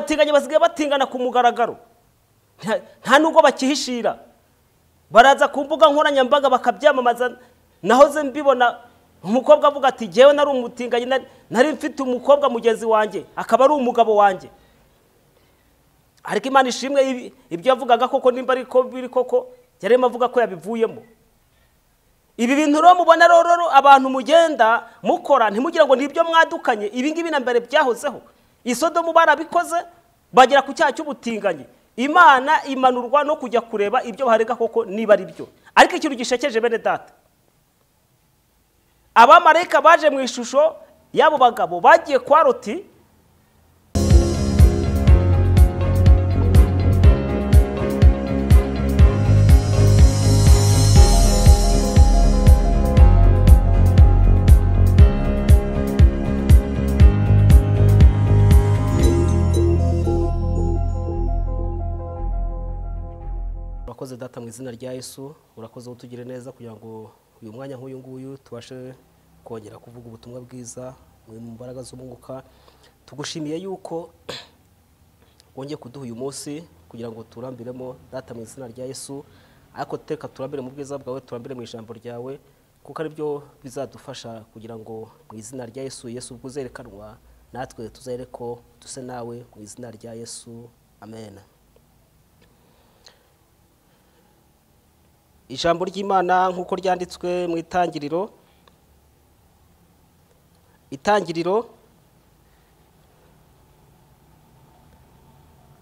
abatinganye basigaye batingana ku mugaragaro, nta nubwo bakihishira, baraza ku mbuga nkoranyambaga bakabyamamaza. Nahoze mbibona umukobwa avuga ati jewe nari umutinganye, nari mfite umukobwa mugenzi wanjye akaba ari umugabo wanjye. Ariko Imana ishimwe ibyo yavugaga koko nimba ariko biri koko, yarema avuga ko yabivuyemo. Ibi bintu rero mubona rero abantu mugenda mukora, ntimugira ngo nibyo mwadukanye, ibi ngibi na mbere byahozeho. Isodomu barabikoze bagera ku cyaha cy'ubutinganye, Imana imanurwa no kujya kureba ibyo baharega koko niba ari byo. Ariko ikintu gishekeje bene data, abamarayika baje mu ishusho y'abo bagabo bagiye kwa Loti, urakoze data mu izina rya Yesu, urakoze utugire neza kugira ngo uyu mwanya nk'uyu nguyu tubashe kongera kuvuga ubutumwa bwiza mu mbaraga z'umwuka. Tugushimiye yuko wongeye kuduha uyu munsi kugira ngo turambiremo data mu izina rya Yesu, ariko teka turambire mu bwiza bwawe, turambire mu ijambo ryawe, kuko ari byo bizadufasha kugira ngo mu izina rya Yesu ubwo uzerekanwa natwe tuzere ko duse nawe mu izina rya Yesu, amen. Ijambo ry'Imana nk'uko ryanditswe mu Itangiriro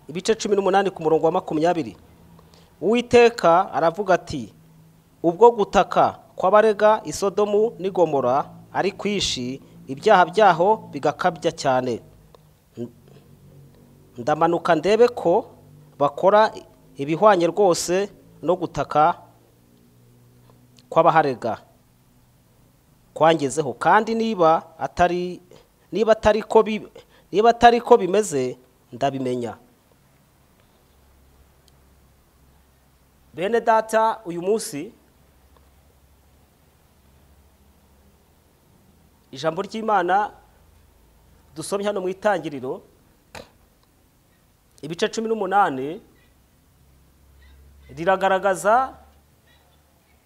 ibice 18 ku murongo wa 20. Uwiteka aravuga ati, ubwo gutaka kw'abarega Isodomu n'i Gomora ari kwishi, ibyaha byaho bigakabya cyane, ndamanuka ndebe ko bakora ibihwanye rwose no gutaka kw'abaharega kwangezeho, kandi niba atari ko bimeze ndabimenya. Bene data, uyu munsi ijambo ry'Imana dusomye hano mu Itangiriro ibice 18 riragaragaza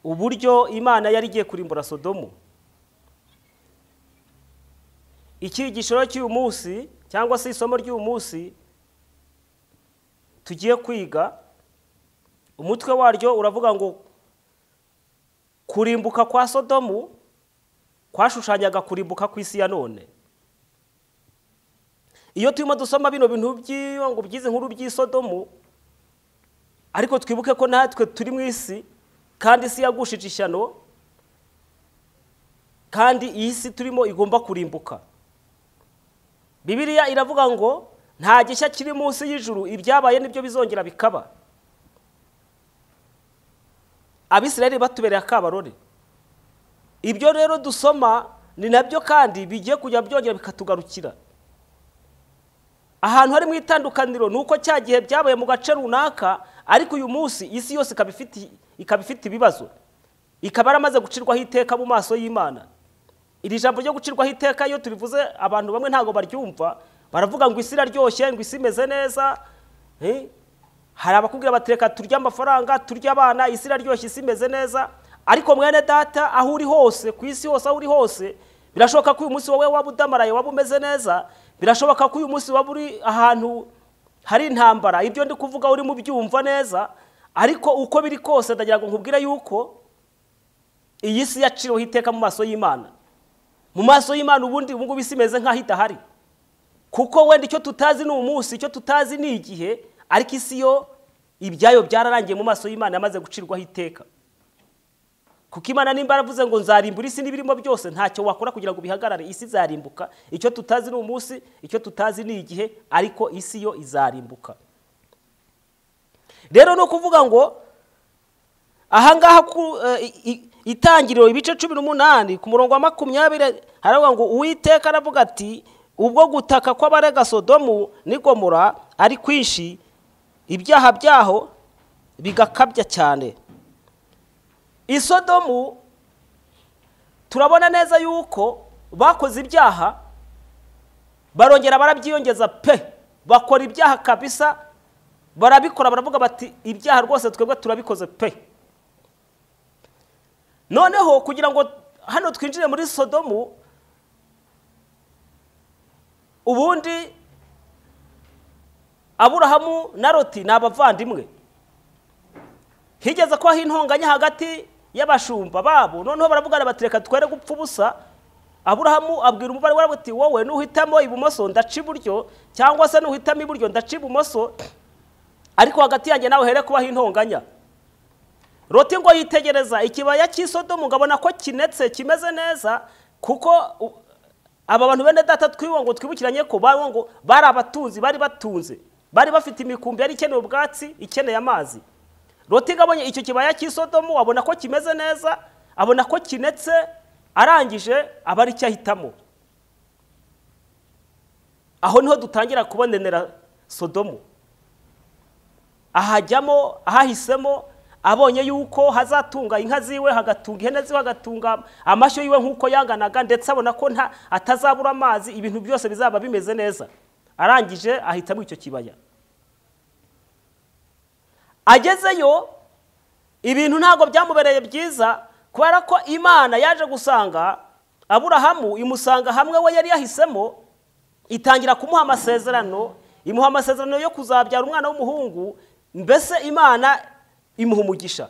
uburyo Imana yari igiye kurimbura Sodomu. Icyigisho cy'uyu munsi cyangwa se isomo ry'uyu munsi tugiye kwiga, umutwe waryo uravuga ngo kurimbuka kwa Sodomu kwashushanyaga kurimbuka ku isi ya none. Iyo turimo dusoma bino bintu ngo byize nkuru by'Isodomu, ariko twibuke ko natwe turi mu isi, kandi isi yagushije ishyano, kandi iyi si turimo igomba kurimbuka. Bibiliya iravuga ngo nta gishya kiri munsi y'ijuru, ibyabaye nibyo bizongera bikaba. Abisirayeli batubereye akabarore. Ibyo rero dusoma ni nabyo kandi bigiye kujya byongera bikatugarukira. Ahantu hari mu itandukaniro nuko cya gihe byabaye mu gace runaka, ariko uyu munsi isi yose ikaba ifite ibibazo, ikaba yaramaze gucirwaho iteka mu maso y'Imana. Iri jambo ryo gucirwaho iteka iyo turivuze abantu bamwe ntago baryumva, baravuga ngo isi iraryoshye, ngo isi imeze neza. Hari abakubwira batereka turya amafaranga, turya abana, isi iraryoshye, isi imeze neza. Ariko mwene data, aho uri hose ku isi hose, aho uri hose, birashoboka ko uyu munsi wowe waba udamaraye, waba umeze neza, birashoboka ko uyu munsi waba uri ahantu hari intambara, ibyo ndi kuvuga uri mu byumva neza. Ariko uko biri kose ndagira ngo nkubwire yuko iyi si yaciriweho iteka mu maso y'Imana. Mu maso y'Imana ubundi ubungubu isi imeze nk'aho idahari, kuko wenda icyo tutazi ni umunsi, icyo tutazi ni igihe, ariko isi yo ibyayo byararangiye mu maso y'Imana, yamaze gucirwaho iteka. Kuko Imana nimba yaravuze ngo nzarimbura isi n'ibirimo byose, ntacyo wakora kugira ngo bihagarare, isi izarimbuka. Icyo tutazi ni umunsi, icyo tutazi ni igihe, ariko isi yo izarimbuka. Rero no kuvuga ngo ahangaha ku Itangiriro ibice 18 ku murongo wa 20 haravuga ngo Uwiteka aravuga ati, ubwo gutaka kw'abarega Sodomu n'i Gomora ari kwishi, ibyaha byaho bigakabya cyane. Isodomu turabona neza yuko bakoze ibyaha, barongera barabyiyongeza pe, bakora ibyaha kabisa, barabikora baravuga bati ibyaha rwose twebwe turabikoze pe. Noneho kugira ngo hano twinjire muri Sodomu, ubundi Aburahamu na Loti ni abavandimwe. Higeze ko intonganya hagati y'abashumba babo, noneho baravugana bati reka twere gupfa ubusa. Aburahamu abwira umubare we ati wowe nuhitamo ibumoso ndaca iburyo, cyangwa se nuhitamo iburyo ndaca ibumoso, ariko hagati yanjye nawe here kubaho intonganya. Loti ngo yitegereza ikibaya cy'Isodomu ngabona ko kinetse kimeze neza, kuko aba bantu bene data twiwe ngo twibukiranye ko bawo ngo bari abatunzi, bari batunze, bari bafite imikumbi yari ikeneye ubwatsi, ikeneye amazi. Loti ngabonye icyo kibaya cy'Isodomu abona ko kimeze neza, abona ko kinetse, arangije abari cyahitamo. Aho niho dutangira kubonenera Sodomu. Ahajyamo, ahahisemo, abonye yuko hazatunga inka ziwe, hagatunga ihene ziwe, hagatunga amashyo yiwe nk'uko yanganaga, ndetse abona ko atazabura amazi, ibintu byose bizaba bimeze neza. Arangije ahitamo icyo kibaya. Agezeyo ibintu ntago byamubereye byiza, kubera ko Imana yaje gusanga Aburahamu, imusanga hamwe we yari yahisemo, itangira kumuha amasezerano, imuha amasezerano yo kuzabyara umwana w'umuhungu, mbese Imana imuha umugisha.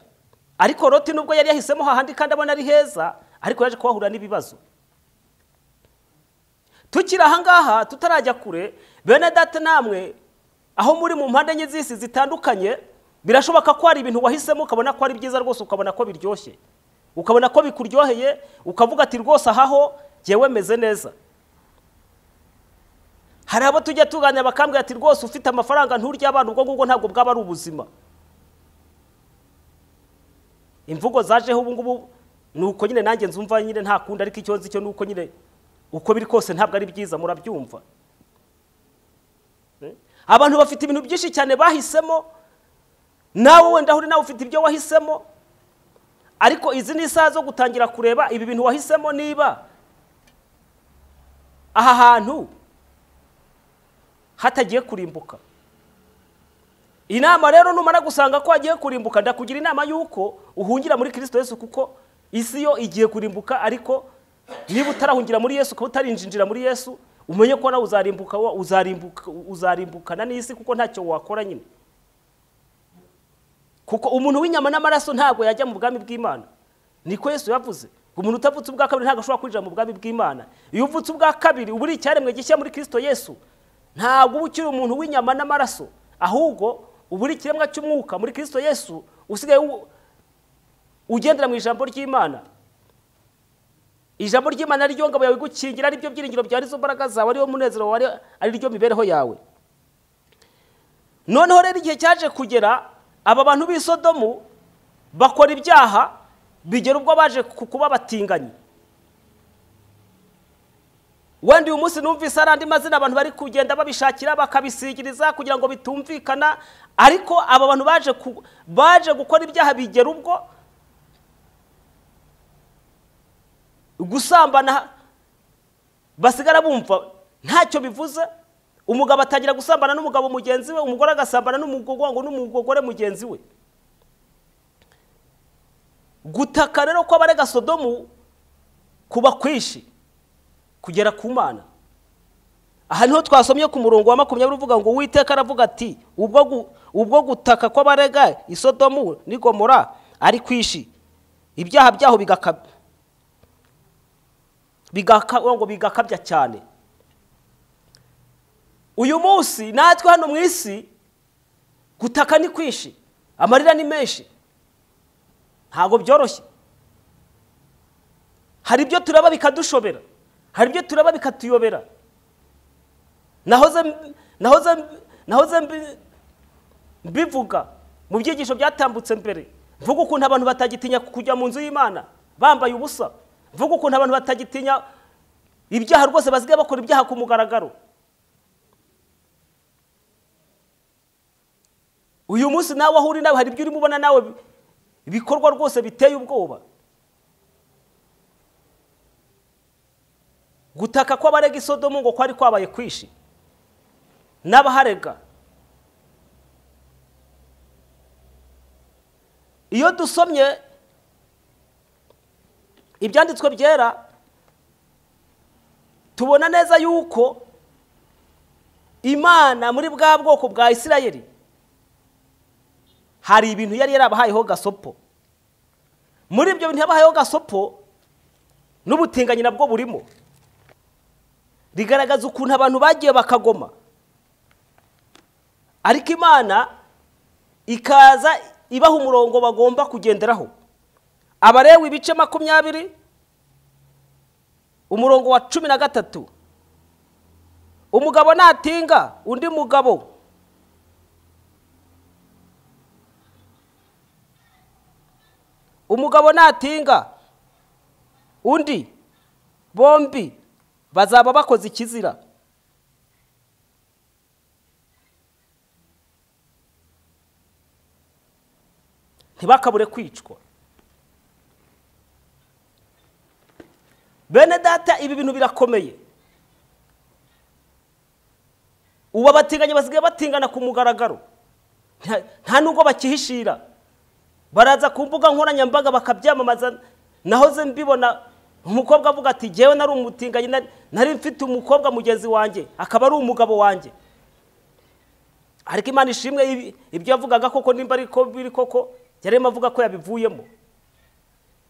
Ariko Loti nubwo yari yahisemo hahandi kandi abona ari heza, ariko yaje kuhahura n'ibibazo. Tukira ahangaha tutarajya kure, bene data namwe aho muri mu mpande enye z'isi zitandukanye, birashoboka ko hari ibintu wahisemo ukabona ko ari byiza rwose, ukabona ko biryoshye, ukabona ko bikuryoheye, ukavuga ati rwose ahaho jyewe meze neza. Hari abo tujya tuganira bakambwira ati rwose ufite amafaranga nturya abantu, ubwo ngubwo ntabwo bwaba ari ubuzima. Imvugo zajeho ubu ngubu nuko nyine nanjye nzumva nyine nta kundi, ariko icyo nzi cyo nuko nyine uko biri kose ntabwo ari byiza, murabyumva. Abantu bafite ibintu byinshi cyane bahisemo, nawe wenda uri nawe ufite ibyo wahisemo, ariko izi ni isaha zo gutangira kureba ibi bintu wahisemo niba aha hantu hatagiye kurimbuka. Inama rero numara gusanga ko hagiye kurimbuka, ndakugira inama yuko uhungira muri Kristo Yesu, kuko isi yo igiye kurimbuka. Ariko niba utarahungira muri Yesu, ko utarinjinjira muri Yesu, umenye ko nawe uzarimbukana n'isi, kuko ntacyo wakora nyine. Kuko umuntu w'inyama n'amaraso ntabwo yajya mu bwami bw'Imana. Niko Yesu yavuze. Umuntu utavutse ubwa kabiri ntabwo ashobora kwinjira mu bwami bw'Imana. Iyo uvutse ubwa kabiri uba uri icyaremwe gishya muri Kristo Yesu. Ntabwo uba ukiri umuntu w'inyama n'amaraso, ahubwo uba uri ikiremwa cy'umwuka muri Kristo Yesu, usigaye ugendera mu ijambo ry'Imana. Ijambo ry'Imana ryo ngabo yawe gukingira, ari byo byiringiro byawe, arizo mbaraga zawe, ariyo munezero wawe, ari ryo mibereho yawe. Noneho rero igihe cyaje kugera, aba bantu b'i Sodomu bakora ibyaha, bigera ubwo baje kuba batinganye. Wenda uyu munsi numvise arandi mazina abantu bari kugenda babishakira bakabisigiriza kugira ngo bitumvikana, ariko aba bantu baje gukora ibyaha bigera ubwo gusambana basigara bumva ntacyo bivuze. Umugabo atangira gusambana n'umugabo mugenzi we, umugore agasambana n'umugore mugenzi we. Gutaka rero ko abarega Sodomu kuba kwishi kugera ku Mana. Aha niho twasomye ku murongo wa 20 uvuga ngo Uwiteka aravuga ati ubwo gutaka ko abarega Isodomu ni Gomora ari kwishi, ibyaha byaho bigakabya cyane. Uyu munsi natwe hano mu isi gutaka ni kwishi, amarira ni menshi, ntago byoroshye. Hari ibyo turaba bikadushobera, hari ibyo turaba bikatuyobera. Nahoze mbivuga mu byigisho byatambutse mbere, mvuga ukuntu abantu batagitinya kujya mu nzu y'Imana bambaye ubusa, mvuga ukuntu abantu batagitinya ibyaha rwose, basigaye bakora ibyaha ku mugaragaro. Uyu munsi nawe ahuri nawe hari ibyo urimo ubona nawe bikorwa rwose biteye ubwoba. Gutaka ko abarega Isodomu ngo kwari kwabaye kwishi. n'abaharega. Iyo dusomye ibyanditswe byera tubona neza yuko Imana muri bwa bwoko bwa Isirayeli hari ibintu yari yarabahayeho gasopo. Muri ibyo bintu yabahayeho gasopo n'ubutinganyi nabwo burimo, rigaragaza ukuntu abantu bagiye bakagoma, ariko Imana ikaza ibaha umurongo bagomba kugenderaho. Abalewi ibice 20 umurongo wa 13, umugabo natinga undi mugabo, umugabo natinga undi, bombi bazaba bakoze ikizira. Ntibakabure kwicwa. Bene data, ibi bintu birakomeye. Ubu abatinganye basigaye batingana ku mugaragaro, nta nubwo bakihishira. Baraza ku mbuga nkoranyambaga bakabyamamaza. Nahoze mbibona umukobwa avuga ati jewe nari umutinganye, nari mfite umukobwa mugenzi wanjye akaba ari umugabo wanjye. Ariko Imana ishimwe ibyo yavugaga koko nimba ariko biri koko yarema avuga ko yabivuyemo.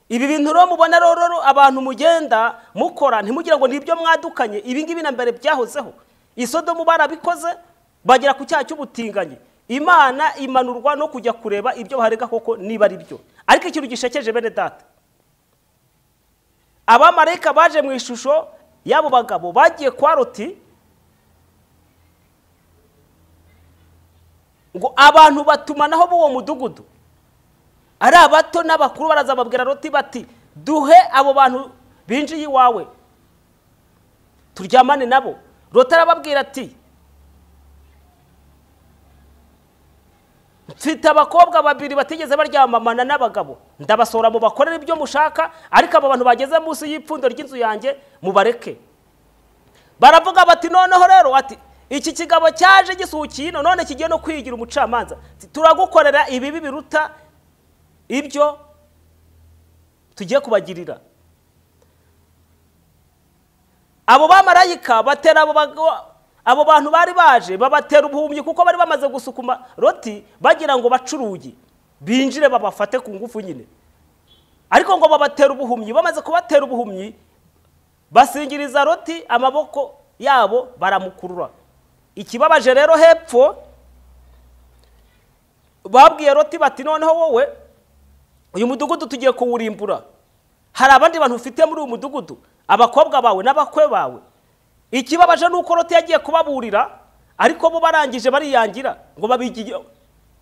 Ibi bintu rero mubona rero abantu mugenda mukora ntimugira ngo nibyo mwadukanye. Ibi ngibi na mbere byahozeho. Isodomu barabikoze bagera ku cyaha cy'ubutinganye. Imana imanurwa no kujya kureba ibyo baharega koko niba ari byo. Ariko ikintu gishekeje bene data, abamarayika baje mu ishusho y'abo bagabo bagiye kwa Loti ngo abantu batumanaho b'uwo mudugudu ari abato n'abakuru, baraza babwira Loti bati duhe abo bantu binjiye iwawe turyamane nabo. Loti arababwira ati mfite abakobwa babiri batigeze baryamana n'abagabo, ndabasora mu bakorera ibyo mushaka, ariko abo bantu bageze munsi y'ipfundo ry'inzu yanjye mubareke. Baravuga bati noneho rero ati iki kigabo cyaje gisukiye none kigiye no kwigira umucamanza, turagukorera ibibi biruta ibyo tugiye kubagirira. Abo bamarayika batera abo bantu bari baje babatera ubuhumyi kuko bari bamaze gusukuma Loti bagira ngo bacurugi binjire babafate ku ngufu nyine. Ariko ngo babatera ubuhumyi, bamaze kubatera ubuhumyi basingiriza Loti amaboko yabo baramukurura. Ikibabaje rero hepfo babwiye Loti bati noneho wowe uyu mudugudu tugiye kuwurimbura. Hari abandi bantu ufite muri uyu mudugudu, abakobwa bawe n'abakwe bawe. Ikibabaje nuko Loti yagiye kubaburira, ariko bo barangije bariyangira ngo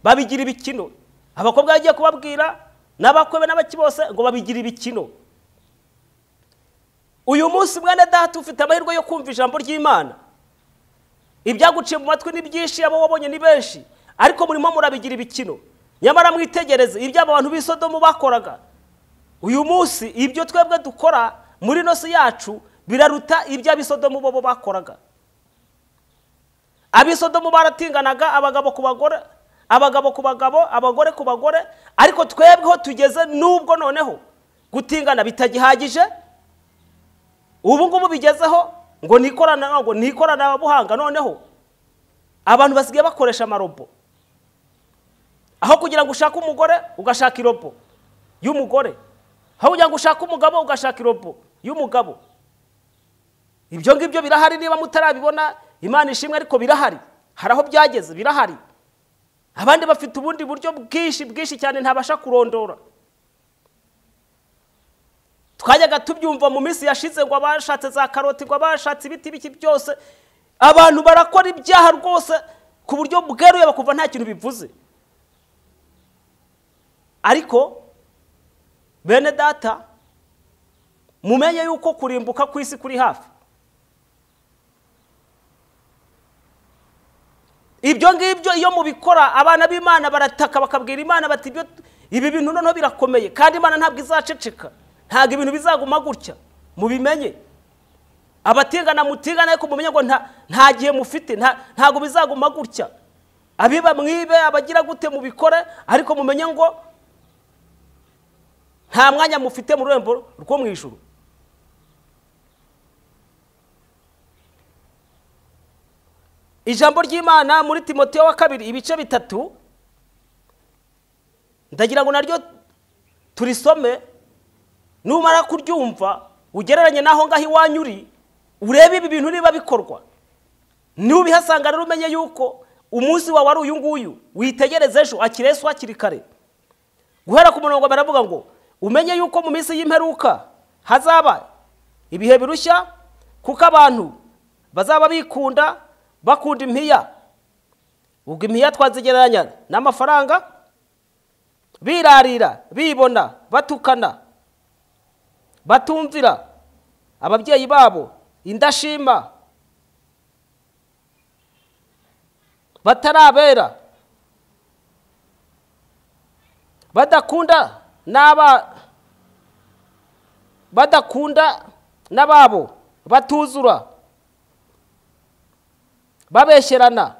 babigira ibikino. Abakobwa yagiye kubabwira n'abakwe n'abaki bose ngo babigira ibikino. Uyu munsi mwene data ufite amahirwe yo kumva ijambo ry'Imana. Ibyaguciye mu matwi ni byinshi, abo wabonye ni benshi, ariko murimo murabigira ibikino. Nyamara mwitegereze ibyo abantu b'Isodomu bakoraga. Uyu munsi ibyo twebwe dukora muri nosi yacu biraruta ibyo ab'Isodomu bo bakoraga. Ab'Isodomu baratinganaga abagabo ku bagore, abagabo ku bagabo, abagore ku bagore, ariko twebweho tugeze nubwo noneho gutingana bitagihagije. Ubu ngubu bigezeho ngo nikorana buhanga, noneho abantu basigaye bakoresha amarobo. Aho kugira ngo ushake umugore ugashaka irobo y'umugore, aho kugira ngo ushake umugabo ugashaka irobo y'umugabo. Ibyo ngibyo birahari, niba mutarabibona Imana ishimwe, ariko birahari. Hari aho byageze, birahari. Abandi bafite ubundi buryo bwinshi cyane ntabasha kurondora. Twajyaga tubyumva mu minsi yashize ngo abashatse za karoti, ngo abashatse ibiti biki byose. Abantu barakora ibyaha rwose ku buryo bweruye bakumva nta kintu bivuze. Ariko bene data mumenye yuko kurimbuka ku isi kuri hafi. Ibyo ngibyo iyo mubikora abana b'Imana barataka bakabwira Imana bati ibi bintu noneho birakomeye, kandi Imana ntabwo izaceceka, ntabwo ibintu bizaguma gutya. Mubimenye abatingana mutingana ariko mumenye ngo nta gihe mufite, ntago bizaguma gutya. Abiba mwibe, abagira gute mubikore, ariko mumenye ngo nta mwanya mufite mu rurembo rwo mu ijuru. Ijambo ry'Imana muri Timoteyo wa 2 ibice 3 ndagira ngo naryo turisome, numara kuryumva ugereranye naho ngaho iwanyuri, urebe ibi bintu niba bikorwa. Nubihasanga rero umenye yuko umunsi wawe ari uyu nguyu, witegereze ejo akiresu hakiri kare. Guhera ku murongo baravuga ngo umenye yuko mu minsi y'imperuka hazaba ibihe birushya, kuko abantu bazaba bikunda, bakunda impiya. Ubwo impiya twazigereranya n'amafaranga, birarira, bibona, batukana, batumvira ababyeyi babo, indashima, batarabera, badakunda n'ababo, batuzura, babesherana,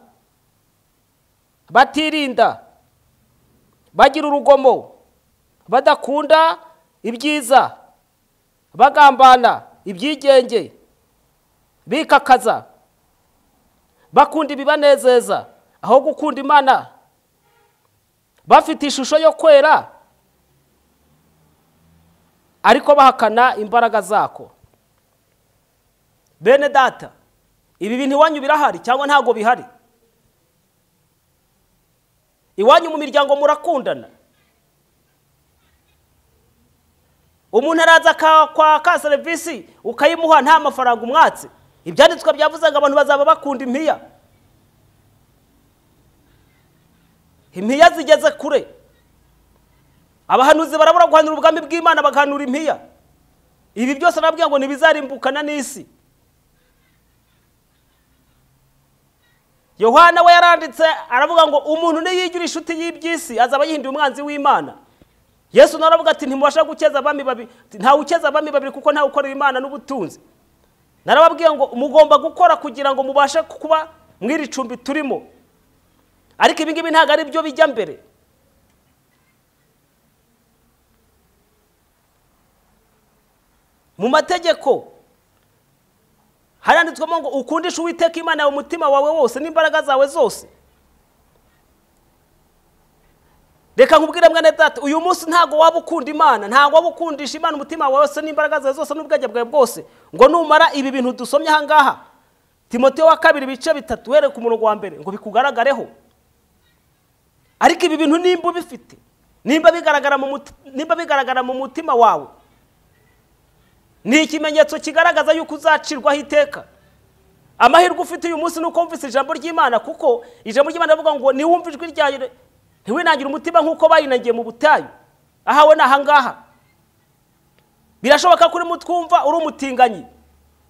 batirinda, bagira urugomo, badakunda ibyiza, bagambana ibyigenge, bikakaza, bakunda ibibanezeza aho gukunda Imana, bafite ishusho yo kwera ariko bahakana imbaraga zako. Bene data, ibi bintu iwanyu birahari cyangwa ntago bihari? Iwanyu mu miryango murakundana? Umuntu araza kwa serivisi ukayimuha nta mafaranga umwatse? Ibyanditswe byavuze ngo abantu bazaba bakunda impiya. Impiya zigeze kure. Abahanuzi barabura guhanura ubwami bw'Imana, bagahanura impiya. Ibi byose nabwiye ngo nibizarimbukana n'isi. Yohana we yaranditse aravuga ngo umuntu niyigira inshuti y'ibyisi azaba yihinduye umwanzi w'Imana. Yesu naravuga ati ntimubasha gukeza abami babiri, nta ukeza abami babiri kuko nta ukorera Imana n'ubutunzi. Narababwiye ngo mugomba gukora kugira ngo mubashe kuba mwiri cumbi turimo. Ariko ibi ngibi ntago ari byo bijya mbere. Mu mategeko haranditswemo ngo ukundishe Uwiteka Imana yawe umutima wawe wose n'imbaraga zawe zose. Reka nkubwire mwene data, uyu munsi ntago waba ukunda Imana, ntago waba ukundisha Imana umutima wawe wose n'imbaraga zawe zose n'ubwenge bwawe bwose, ngo numara ibi bintu dusomye aha ngaha Timoteyo wa 2 ibice 3 were ku murongo wa mbere ngo bikugaragareho. Ariko ibi bintu nimba ubifite, nimba bigaragara mu mutima wawe, ni ikimenyetso kigaragaza yuko uzacirwaho iteka. Amahirwe ufite uyu munsi nuko wumvise ijambo ry'Imana, kuko ijambo ry'Imana rivuga ngo ni wumva ijwi ryayo ntiwinangire umutima nkuko bayinangiye mu butayu. Ahawe naha ngaha. Birashoboka kuri mutwumva uri umutinganyi.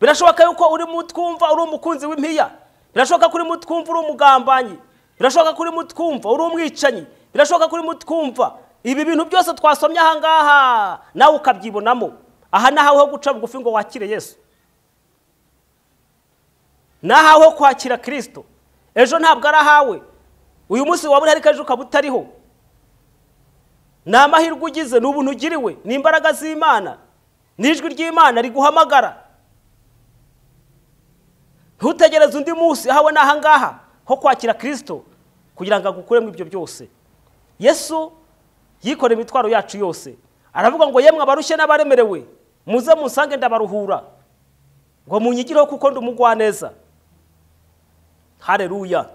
Birashoboka yuko uri mutwumva uri umukunzi w'impiya. Birashoboka kuri mutwumva uri umugambanyi. Birashoboka kuri mutwumva uri umwicanyi. Birashoboka kuri mutwumva ibi bintu byose twasomye aha ngaha nawe ukabyibonamo. Aha nahawe ho guca bugufi ngo wakire Yesu. Nahawe ho kwakira Kristo. Ejo ntabwo arahawe. Uyu munsi waba uri ariko ejo ukaba utariho. Ni amahirwe ugize, ni ubuntu ugiriwe, ni imbaraga z'Imana, n'ijwi ry'Imana riguhamagara. Ntutegereze undi munsi, ahawe naha ngaha ho kwakira Kristo kugira ngo agukuremo ibyo byose. Yesu yikoreye imitwaro yacu yose. Aravuga ngo yemwe abarushye n'abaremerewe, muze musange ndabaruhura, ngo munyigireho kuko ndi umugwaneza. Haleluya.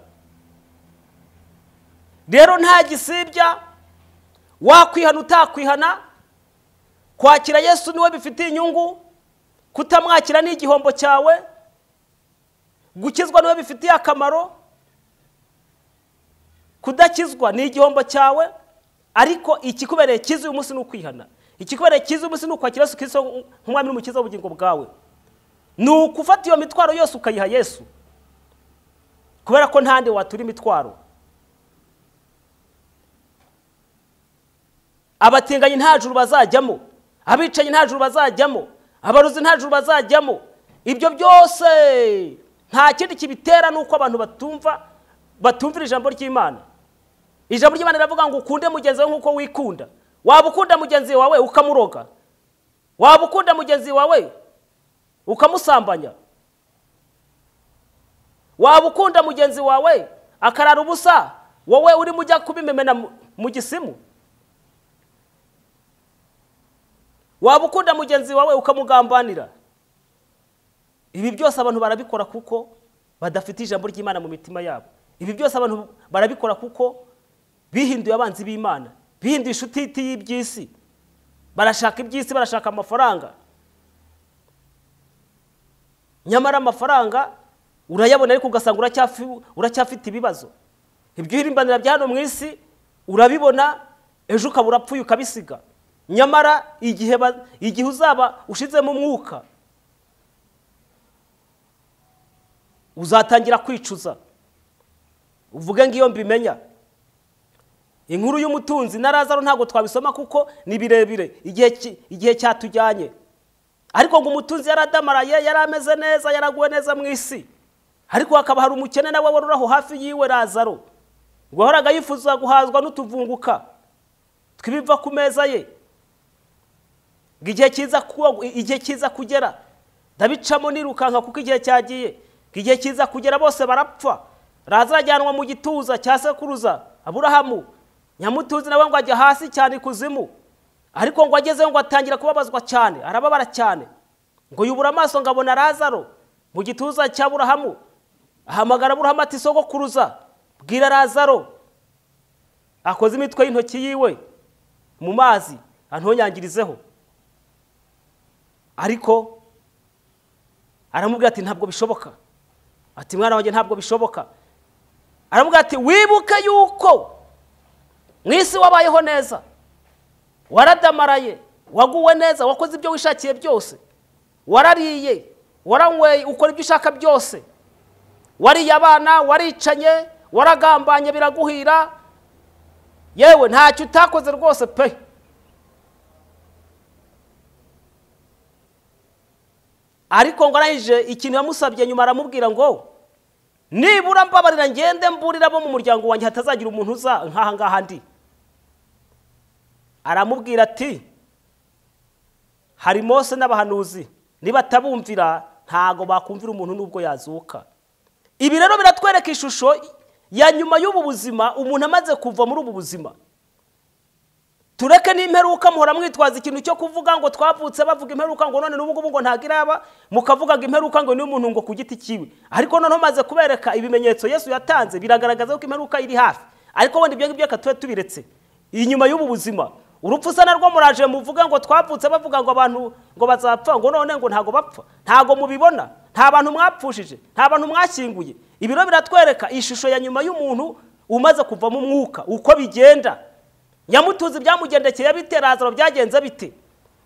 Rero nta gisibya wakwihana utakwihana, kwakira Yesu niwe bifitiye inyungu, kutamwakira ni igihombo cyawe, gukizwa niwe bifitiye akamaro, kudakizwa ni igihombo cyawe. Ariko ikikubereye cyiza uyu munsi ni ukwihana. Ikikubereye cyiza uyu munsi ni ukwakira Yesu Kristo nk'umwami n'umukiza w'ubugingo bwawe. Ni ukufata iyo mitwaro yose ukayiha Yesu, kubera ko ntande watura imitwaro. Abatinganyi nta juru bazajyamo, abicanyi nta juru bazajyamo, abaruzi nta juru bazajyamo, ibyo byose nta kindi kibitera nuko abantu batumvira ijambo ry'Imana. Ijambo ry'Imana riravuga ngo ukunde mugenzi wawe nkuko wikunda. Waba ukunda mugenzi wawe ukamuroga? Waba ukunda mugenzi wawe ukamusambanya? Waba ukunda mugenzi wawe akarara ubusa wowe uri mujya kubimemena mu gisimu? Waba ukunda mugenzi wawe ukamugambanira? Ibi byose abantu barabikora kuko badafite ijambo ry'Imana mu mitima yabo. Ibi byose abantu barabikora kuko bihinduye abanzi b'Imana, bihinduye inshuti y'iby'isi. Barashaka iby'isi, barashaka amafaranga. Nyamara amafaranga urayabona ariko ugasanga uracyafite ibibazo. Ibyo hirimbanira bya hano mu isi urabibona, ejo ukabura apfuye ukabisiga. Nyamara igihe uzaba ushizemo umwuka uzatangira kwicuza, uvuge ngiyo mbimenya. Inkuru y'umutunzi na Lazaro ntago twabisoma kuko ni birebire igihe cyatujyanye. Ariko ngo umutunzi yaradamaraye, yarameze neza, yaraguwe neza mu isi. Ariko hakaba hari umukene nawe waruraho hafi yiwe Lazaro. Ngo horaga yifuza guhazwa n'utuvunguka twibiva ku meza ye. Igihe kiza kugera ndabicamo nirukanka kuko igihe cyagiye. Igihe kiza kugera bose barapfa. Lazaro ajyanwa mu gituza cya sekuruza Aburahamu. Nyamutunzi nawe ngo ajya hasi cyane kuzimu. Ariko ngo ageze ngo atangira kubabazwa cyane, arababara cyane. Ngo yubura amaso ngabona Lazaro mu gituza cya Aburahamu. Ahamagara Aburahamu ati sogokuruza, bwira Lazaro akoze imitwe y'intoki yiwe mu mazi antonyangirizeho. Ariko aramubwira ati ntabwo bishoboka. Ati mwana wanjye ntabwo bishoboka. Aramubwira ati wibuke yuko mwisi wabayeho neza, waradamaraye, waguwe neza, wakoze ibyo wishakiye byose, warariye, waranyweye, ukora ibyo ushaka byose, wariye abana, waricanye, waragambanye biraguhira, yewe ntacyo utakoze rwose pe. Ariko ngo arayije ikintu yamusabye nyuma aramubwira ngo nibura mbabarira ngende mburira bo mu muryango wanjye hatazagira umuntu uza nkaha ngaha ndi. Aramubwira ati hari Mose n'abahanuzi, niba tabumvira ntago bakumvira umuntu nubwo yazuka. Ibi rero biratwereka ishusho ya nyuma y'ubu buzima, umuntu amaze kuva muri ubu buzima. Tureke n'imperuka muhora mwitwaza ikintu cyo kuvuga ngo twavutse bavuga imperuka ngo none n'ubu ngo ntagiraba, mukavuga ngo imperuka ngo ni umuntu ngo ku giti kiwe. Ariko none maze kubereka ibimenyetso Yesu yatanze biragaragaza ko imperuka iri hafi. Ariko wenda ibyo ngibyo katwe tubiretse. Inyuma y'ubu buzima urupfu sana rwo muraje muvuga ngo twavutse bavuga ngo abantu ngo bazapfa ngo none ngo ntago bapfa, ntago mubibona, nta bantu mwapfushije, nta bantu mwashyinguye. Ibiro biratwereka ishusho ya nyuma y'umuntu umaze kuva mu mwuka uko bigenda. Nyamutunzi byamugendekeye bite, Lazaro byagenze bite?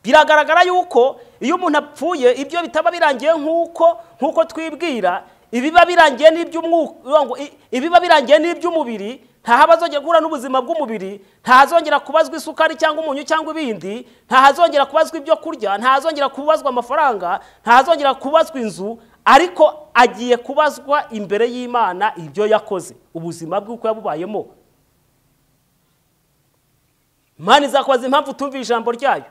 Biragaragara yuko iyo umuntu apfuye ibyo bitaba birangiye nkuko twibwira, ibiba birangiye n'iby'umwuka, ibiba birangiye n'iby'umubiri, nta habazongera guhura n'ubuzima bw'umubiri, nta hazongera kubazwa isukari cyangwa umunyu cyangwa ibindi, nta hazongera kubazwa ibyo kurya, nta hazongera kubazwa amafaranga, nta hazongera kubazwa inzu, ariko agiye kubazwa imbere y'Imana ibyo yakoze, ubuzima bwe uko yabubayemo. Imana izakubaza impamvu utumvira ijambo ryayo.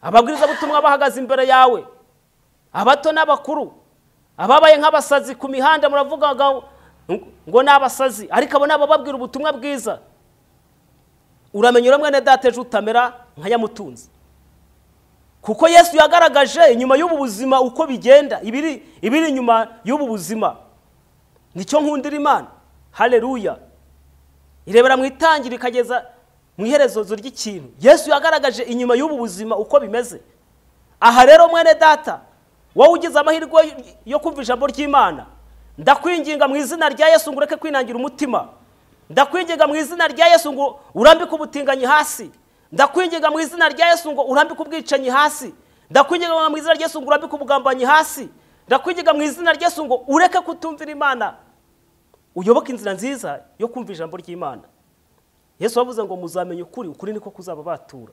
Ababwiriza butumwa bahagaze imbere yawe, abato n'abakuru, ababaye nk'abasazi ku mihanda muravuga ngo n'abasazi, ariko abo nabo babwira ubutumwa bwiza. Uramenyura mwene data ejo utamera nka Nyamutunzi. Kuko Yesu yagaragaje inyuma y'ubu buzima uko bigenda, ibiri inyuma y'ubu buzima. Nicyo nkundira Imana. Haleluya. Irebera mu itangira ikageza mu iherezo ry'ikintu. Yesu yagaragaje inyuma y'ubu buzima uko bimeze. Aha rero mwene data, wowe ugize amahirwe yo kumva ijambo ry'Imana, ndakwinginga mu izina rya Yesu ngo ureke kwinangira umutima. Ndakwinginga mu izina rya Yesu ngo urambike ubutinganyi hasi. Ndakwinginga mu izina rya Yesu ngo urambike ubwicanyi hasi. Ndakwinginga mu izina rya Yesu ngo urambike ubugambanyi hasi. Ndakwinginga mu izina rya Yesu ngo ureke kutumvira Imana, uyoboke inzira nziza yo kumva ijambo ry'Imana. Yesu wavuze ngo muzamenye ukuri, ukuri niko kuzaba batura.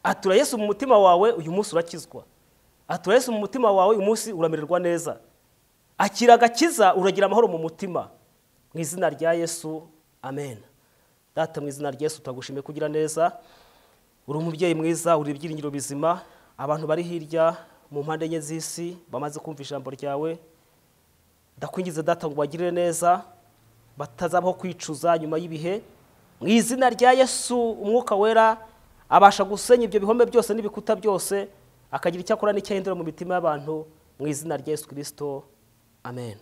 Atura Yesu mu mutima wawe, uyu munsi urakizwa. atura Yesu mu mutima wawe, uyu munsi uramererwa neza. Akira agakiza, uragira amahoro mu mutima. Mu izina rya Yesu, amen. Data, mu izina rya Yesu turagushimiye kugira neza. Uri umubyeyi mwiza, uri ibyiringiro bizima. Abantu bari hirya mu mpande enye z'isi bamaze kumva ijambo ryawe, ndakwingize Data ngo bagirire neza, batazabaho kwicuza nyuma y'ibihe. Mu izina rya Yesu, umwuka wera abasha gusenya ibyo bihome byose n'ibikuta byose, akagira icyo akora n'icyahindura mu mitima y'abantu. Mu izina rya Yesu Kristo, amen.